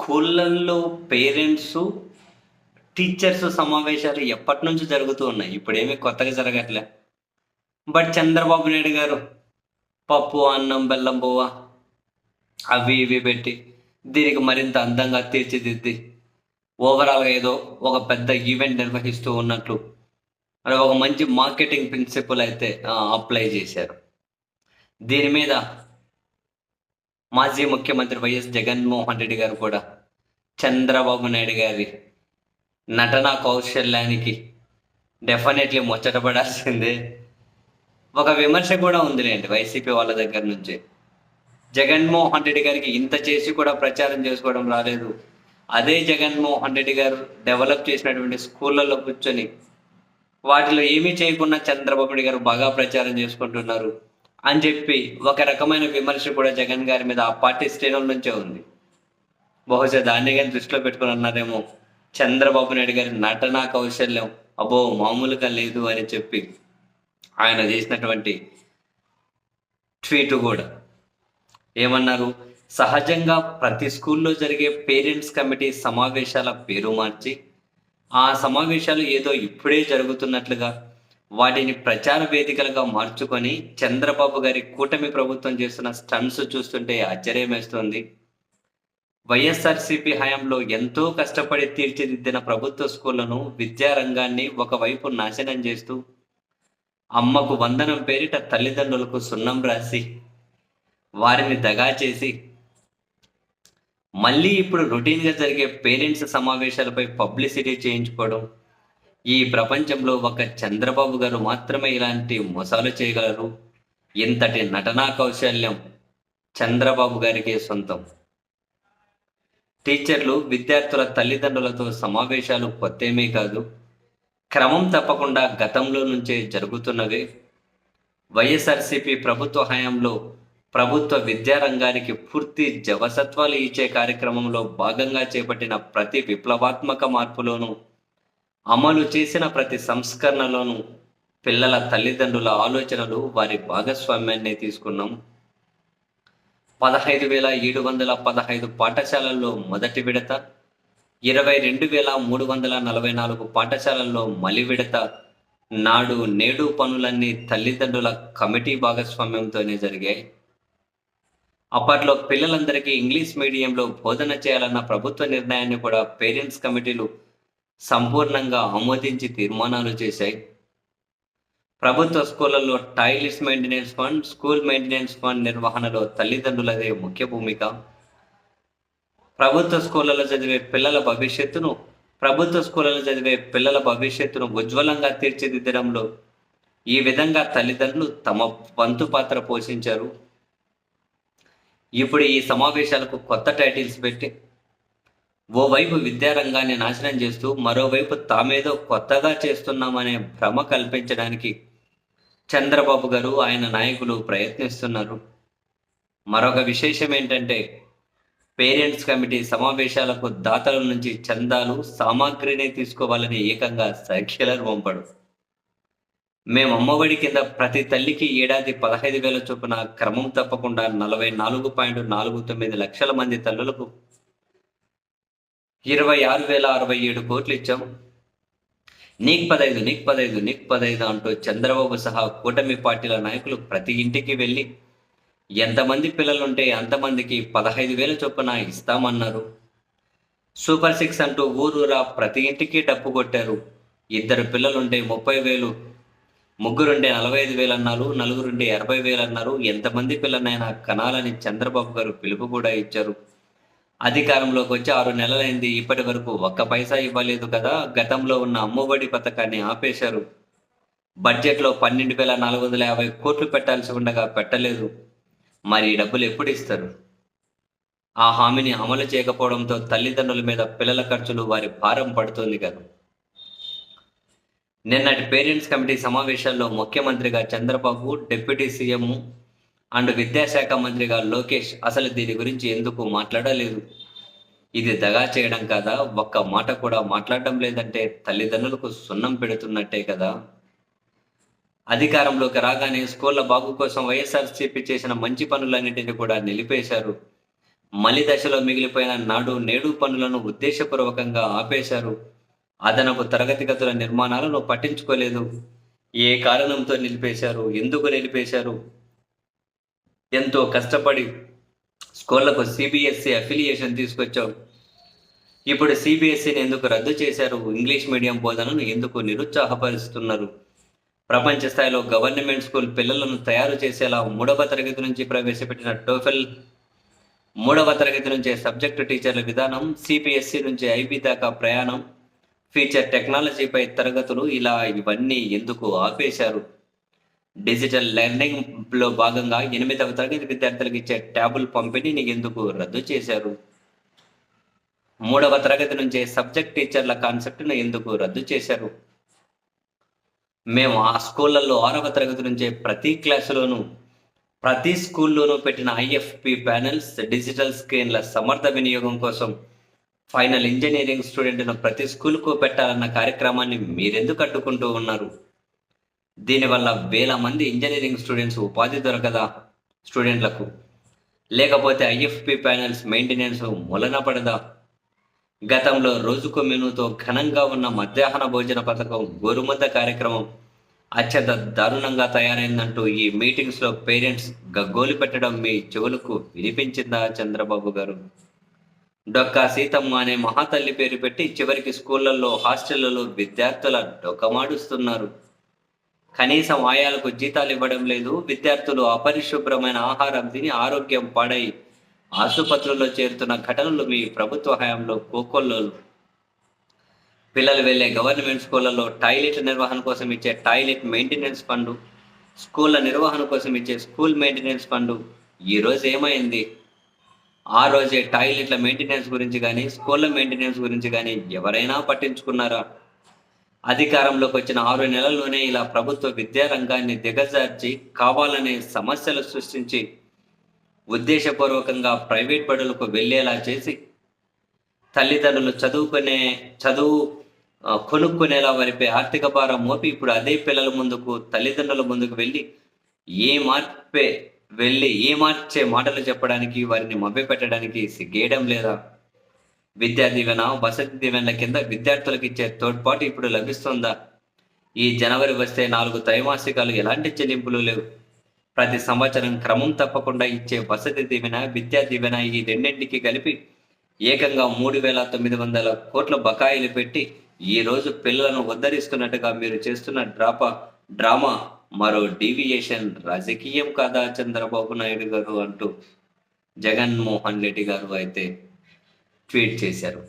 స్కూళ్ళల్లో parents, teachers సమావేశాలు ఎప్పటినుంచో జరుగుతూ ఉన్నాయి. ఇప్పుడేమి కొత్తగా జరగట్లే. బట్ చంద్రబాబు నాయుడు గారు పప్పు, అన్నం, బెల్లం బువ్వ అవి ఇవి పెట్టి దీనికి మరింత అందంగా తీర్చిదిద్ది ఓవరాల్‌గా ఏదో ఒక పెద్ద ఈవెంట్ నిర్వహిస్తూ ఉన్నట్లు అది ఒక మంచి మార్కెటింగ్ ప్రిన్సిపల్ అయితే అప్లై చేశారు. దీని మీద మాజీ ముఖ్యమంత్రి వైఎస్ జగన్మోహన్ రెడ్డి గారు కూడా చంద్రబాబు నాయుడు గారి నటనా కౌశల్యానికి డెఫినెట్‌లీ ముచ్చటపడాల్సిందే. ఒక విమర్శ కూడా ఉందిలెండి వైసీపీ వాళ్ళ దగ్గర నుంచి. జగన్మోహన్ రెడ్డి గారికి ఇంత చేసి కూడా ప్రచారం చేసుకోవడం రాలేదు. అదే జగన్మోహన్ రెడ్డి గారు డెవలప్ చేసినటువంటి స్కూళ్ళలో కూర్చొని, వాటిలో ఏమీ చేయకుండా చంద్రబాబు నాయుడు గారు బాగా ప్రచారం చేసుకుంటున్నారు అని చెప్పి ఒక రకమైన విమర్శ కూడా జగన్ గారి మీద ఆ పార్టీ శ్రేణుల నుంచే ఉంది. బహుశా దాన్ని గాని దృష్టిలో పెట్టుకొని అన్నారేమో, చంద్రబాబు నాయుడు గారి నటనా కౌశల్యం అబ్బో! మామూలుగా లేదు అని చెప్పి ఆయన చేసినటువంటి ట్వీట్ గూడా. ఏమన్నారు? సహజంగా ప్రతి స్కూల్లో జరిగే పేరెంట్స్ కమిటీ సమావేశాల పేరు మార్చి, ఆ సమావేశాలు ఏదో ఇప్పుడే జరుగుతున్నట్లుగా, వాటిని ప్రచార వేదికలుగా మార్చుకొని చంద్రబాబు గారి కూటమి ప్రభుత్వం చేస్తున్న స్టంట్స్ చూస్తుంటే ఆశ్చర్యమేస్తోంది. వైఎస్ఆర్‌సీపీ హయాంలో ఎంతో కష్టపడి తీర్చిదిద్దిన ప్రభుత్వ స్కూళ్లను, విద్యారంగాన్ని ఒకవైపు నాశనం చేస్తూ, అమ్మకు వందనం పేరిట తల్లిదండ్రులకు సున్నం రాసి, వారిని దగా చేసి, మళ్ళీ ఇప్పుడు రొటీన్‌గా జరిగే పేరెంట్స్ సమావేశాలపై పబ్లిసిటీ చేయించుకోవడం, ఈ ప్రపంచంలో ఒక చంద్రబాబు గారు మాత్రమే ఇలాంటి మోసాలు చేయగలరు. ఇంతటి నటనా కౌశల్యం చంద్రబాబు గారికే సొంతం. టీచర్లు, విద్యార్థుల తల్లిదండ్రులతో సమావేశాలు కొత్తేమీ కాదు. క్రమం తప్పకుండా గతంలో నుంచే జరుగుతున్నవే. వైఎస్ఆర్‌సీపీ ప్రభుత్వ హయాంలో ప్రభుత్వ విద్యారంగానికి పూర్తి జవసత్వాలు ఇచ్చే కార్యక్రమంలో భాగంగా చేపట్టిన ప్రతి విప్లవాత్మక మార్పులోనూ, అమలు చేసిన ప్రతి సంస్కరణలోనూ పిల్లల తల్లిదండ్రుల ఆలోచనలు, వారి భాగస్వామ్యాన్ని తీసుకున్నాం. 15,715 పాఠశాలల్లో మొదటి విడత, 22,344 పాఠశాలల్లో మలి విడత, నాడు నేడు పనులన్నీ తల్లిదండ్రుల కమిటీ భాగస్వామ్యంతోనే జరిగాయి. అప్పట్లో పిల్లలందరికీ ఇంగ్లీష్ మీడియంలో బోధన చేయాలన్న ప్రభుత్వ నిర్ణయాన్ని కూడా పేరెంట్స్ కమిటీలు సంపూర్ణంగా ఆమోదించి తీర్మానాలు చేశాయి. ప్రభుత్వ స్కూళ్లలో toilets maintenance fund, school maintenance fund నిర్వహణలో తల్లిదండ్రులదే ముఖ్య భూమిక. ప్రభుత్వ స్కూళ్లలో చదివే పిల్లల భవిష్యత్తును ఉజ్వలంగా తీర్చిదిద్దడంలో ఈ విధంగా తల్లిదండ్రులు తమ వంతు పాత్ర పోషించారు. ఇప్పుడు ఈ సమావేశాలకు కొత్త టైటిల్స్ పెట్టి, ఓవైపు విద్యారంగాన్ని నాశనం చేస్తూ, మరోవైపు తామేదో కొత్తగా చేస్తున్నామనే భ్రమ కల్పించడానికి చంద్రబాబు గారు, ఆయన నాయకులు ప్రయత్నిస్తున్నారు. మరొక విశేషం ఏంటంటే, పేరెంట్స్ కమిటీ సమావేశాలకు దాతల నుంచి చందాలు, సామాగ్రిని తీసుకోవాలని ఏకంగా సర్క్యులర్ పంపడు. మేము అమ్మఒడి కింద ప్రతి తల్లికి ఏడాది 15,000 చొప్పున క్రమం తప్పకుండా 44.49 లక్షల మంది తల్లులకు 26,067 కోట్లు ఇచ్చాం. నీకు 15 అంటూ చంద్రబాబు సహా కూటమి పార్టీల నాయకులు ప్రతి ఇంటికి వెళ్ళి ఎంతమంది పిల్లలుంటే అంతమందికి 15,000 చొప్పున ఇస్తామన్నారు. సూపర్ 6 అంటూ ఊరూరా ప్రతి ఇంటికి డప్పు కొట్టారు. 2 పిల్లలుంటే 30,000, ముగ్గురుంటే 45,000 అన్నారు, నలుగురుంటే 80,000 అన్నారు. ఎంతమంది పిల్లనైనా కనాలని చంద్రబాబు గారు పిలుపు కూడా ఇచ్చారు. అధికారంలోకి వచ్చి 6 నెలలైంది, ఇప్పటి వరకు ఒక్క పైసా ఇవ్వలేదు కదా. గతంలో ఉన్న అమ్మఒడి పథకాన్ని ఆపేశారు. బడ్జెట్లో 12,450 కోట్లు పెట్టాల్సి ఉండగా పెట్టలేదు. మరి ఈ డబ్బులు ఎప్పుడు ఇస్తారు? ఆ హామీని అమలు చేయకపోవడంతో తల్లిదండ్రుల మీద పిల్లల ఖర్చులు, వారి భారం పడుతుంది కదా. నిన్నటి పేరెంట్స్ కమిటీ సమావేశాల్లో ముఖ్యమంత్రిగా చంద్రబాబు, డిప్యూటీ సీఎం అండ్ విద్యాశాఖ మంత్రిగా లోకేష్ అసలు దీని గురించి ఎందుకు మాట్లాడలేదు? ఇది దగా చేయడం కాదా? ఒక్క మాట కూడా మాట్లాడడం లేదంటే తల్లిదండ్రులకు సున్నం పెడుతున్నట్టే కదా. అధికారంలోకి రాగానే స్కూళ్ల బాగు కోసం వైఎస్ఆర్‌సీపీ చేసిన మంచి పనులన్నింటినీ కూడా నిలిపేశారు. మలి దశలో మిగిలిపోయిన నాడు నేడు పనులను ఉద్దేశపూర్వకంగా ఆపేశారు. అదనపు తరగతి గదుల నిర్మాణాలను పట్టించుకోలేదు. ఏ కారణంతో నిలిపేశారు? ఎందుకు నిలిపేశారు? ఎంతో కష్టపడి స్కూళ్లకు సిబిఎస్ఈ అఫిలియేషన్ తీసుకొచ్చావు. ఇప్పుడు సిబిఎస్ఈని ఎందుకు రద్దు చేశారు? ఇంగ్లీష్ మీడియం బోధనను ఎందుకు నిరుత్సాహపరుస్తున్నారు? ప్రపంచ స్థాయిలో గవర్నమెంట్ స్కూల్ పిల్లలను తయారు చేసేలా 3వ తరగతి నుంచి ప్రవేశపెట్టిన టోఫెల్, 3వ తరగతి నుంచే సబ్జెక్టు టీచర్ల విధానం, సిబిఎస్ఈ నుంచి ఐబీ దాకా ప్రయాణం, ఫీచర్ టెక్నాలజీపై తరగతులు, ఇలా ఇవన్నీ ఎందుకు ఆపేశారు? డిజిటల్ లెర్నింగ్లో భాగంగా 8వ తరగతి విద్యార్థులకు ఇచ్చే ట్యాబుల్ పంపిణీని ఎందుకు రద్దు చేశారు? 3వ తరగతి నుంచే సబ్జెక్ట్ టీచర్ల కాన్సెప్ట్ను ఎందుకు రద్దు చేశారు? మేము ఆ స్కూళ్ళల్లో 6వ తరగతి నుంచే ప్రతి క్లాసులోనూ, ప్రతి స్కూల్లోనూ పెట్టిన ఐఎఫ్పి ప్యానెల్స్, డిజిటల్ స్క్రీన్ల సమర్థ వినియోగం కోసం ఫైనల్ ఇంజనీరింగ్ స్టూడెంట్ను ప్రతి స్కూల్కు పెట్టాలన్న కార్యక్రమాన్ని మీరెందుకు అడ్డుకుంటూ ఉన్నారు? దీనివల్ల వేల మంది ఇంజనీరింగ్ స్టూడెంట్స్ ఉపాధి దొరకదా స్టూడెంట్లకు? లేకపోతే ఐఎఫ్పి ప్యానెల్స్ మెయింటెనెన్స్ మూలన పడదా? గతంలో రోజుకు మెనూతో ఘనంగా ఉన్న మధ్యాహ్న భోజన పథకం, గోరుముద్ద కార్యక్రమం అత్యంత దారుణంగా తయారైందంటూ ఈ మీటింగ్స్లో పేరెంట్స్ గగ్గోలు పెట్టడం మీ చెవులకు వినిపించిందా చంద్రబాబు గారు? డొక్కా సీతమ్మ అనే మహాతల్లి పేరు పెట్టి చివరికి స్కూళ్లలో, హాస్టళ్లలో విద్యార్థుల డొక్కమాడుస్తున్నారు. కనీసం ఆయాలకు జీతాలు ఇవ్వడం లేదు. విద్యార్థులు అపరిశుభ్రమైన ఆహారం తిని ఆరోగ్యం పాడై ఆసుపత్రుల్లో చేరుతున్న ఘటనలు మీ ప్రభుత్వ హయాంలో కోకొల్లలు. పిల్లలు వెళ్లే గవర్నమెంట్ స్కూళ్లలో టాయిలెట్ నిర్వహణ కోసం ఇచ్చే టాయిలెట్ మెయింటెనెన్స్ ఫండు, స్కూళ్ల నిర్వహణ కోసం ఇచ్చే స్కూల్ మెయింటెనెన్స్ ఫండు ఈరోజు ఏమైంది? ఆ రోజే టాయిలెట్ల మెయింటెనెన్స్ గురించి కానీ, స్కూళ్ల మెయింటెనెన్స్ గురించి కానీ ఎవరైనా పట్టించుకున్నారా? అధికారంలోకి వచ్చిన 6 నెలల్లోనే ఇలా ప్రభుత్వ విద్యా రంగాన్ని దిగజార్చి, కావాలనే సమస్యలు సృష్టించి, ఉద్దేశపూర్వకంగా ప్రైవేట్ బడులకు వెళ్ళేలా చేసి, తల్లిదండ్రులు చదువు కొనుక్కునేలా వారిపై ఆర్థిక భారం మోపి, ఇప్పుడు అదే పిల్లల ముందుకు, తల్లిదండ్రుల ముందుకు వెళ్ళి ఏ మార్చే మాటలు చెప్పడానికి, వారిని మభ్యపెట్టడానికి సిగ్గేయడం లేదా? విద్యా దీవెన, వసతి దీవెనల కింద విద్యార్థులకు ఇచ్చే తోడ్పాటు ఇప్పుడు లభిస్తుందా? ఈ జనవరి వస్తే 4 త్రైమాసికాలు ఎలాంటి చెల్లింపులు లేవు. ప్రతి సంవత్సరం క్రమం తప్పకుండా ఇచ్చే వసతి దీవెన, విద్యా దీవెన, ఈ రెండింటికి కలిపి ఏకంగా 3,900 కోట్ల బకాయిలు పెట్టి ఈ రోజు పిల్లలను ఉద్ధరిస్తున్నట్టుగా మీరు చేస్తున్న డ్రామా మరో డీవియేషన్ రాజకీయం కాదా చంద్రబాబు నాయుడు గారు అంటూ జగన్మోహన్ రెడ్డి గారు అయితే ట్వీట్ చేశారు.